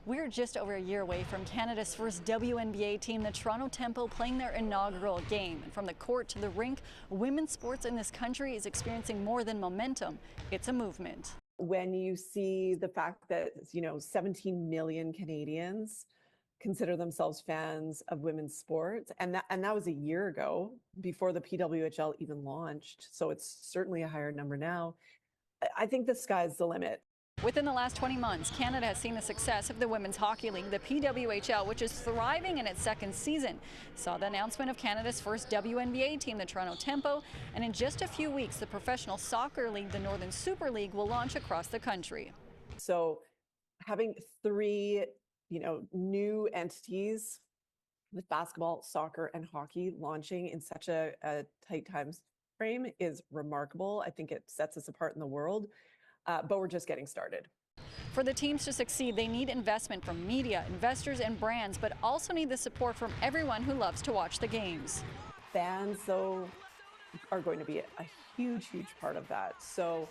We're just over a year away from Canada's first WNBA team, the Toronto Tempo, playing their inaugural game. And from the court to the rink, women's sports in this country is experiencing more than momentum. It's a movement. When you see the fact that, 17 million Canadians consider themselves fans of women's sports, and that was a year ago before the PWHL even launched. So it's certainly a higher number now. I think the sky's the limit. Within the last 20 months, Canada has seen the success of the Women's Hockey League, the PWHL, which is thriving in its second season. Saw the announcement of Canada's first WNBA team, the Toronto Tempo, and in just a few weeks, the professional soccer league, the Northern Super League, will launch across the country. So having three, new entities with basketball, soccer, and hockey launching in such a tight time frame is remarkable. I think it sets us apart in the world. But we're just getting started. For the teams to succeed, they need investment from media, investors, and brands, but also need the support from everyone who loves to watch the games. Fans, though, are going to be a huge, huge part of that. So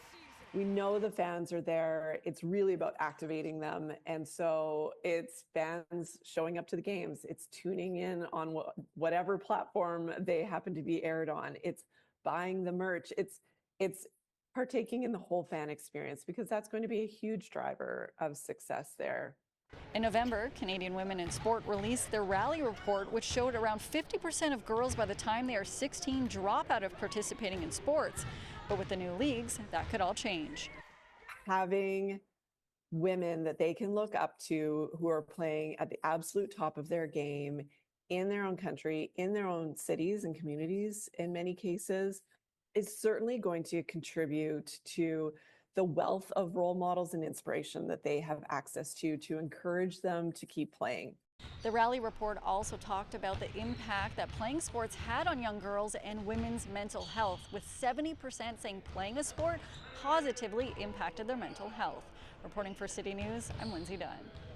we know the fans are there. It's really about activating them. And so it's fans showing up to the games. It's tuning in on whatever platform they happen to be aired on. It's buying the merch. It's partaking in the whole fan experience, because that's going to be a huge driver of success there. In November, Canadian Women in Sport released their rally report, which showed around 50% of girls by the time they are 16 drop out of participating in sports. But with the new leagues, that could all change. Having women that they can look up to who are playing at the absolute top of their game in their own country, in their own cities and communities, in many cases, is certainly going to contribute to the wealth of role models and inspiration that they have access to encourage them to keep playing. The rally report also talked about the impact that playing sports had on young girls and women's mental health, with 70% saying playing a sport positively impacted their mental health. Reporting for City News, I'm Lindsay Dunn.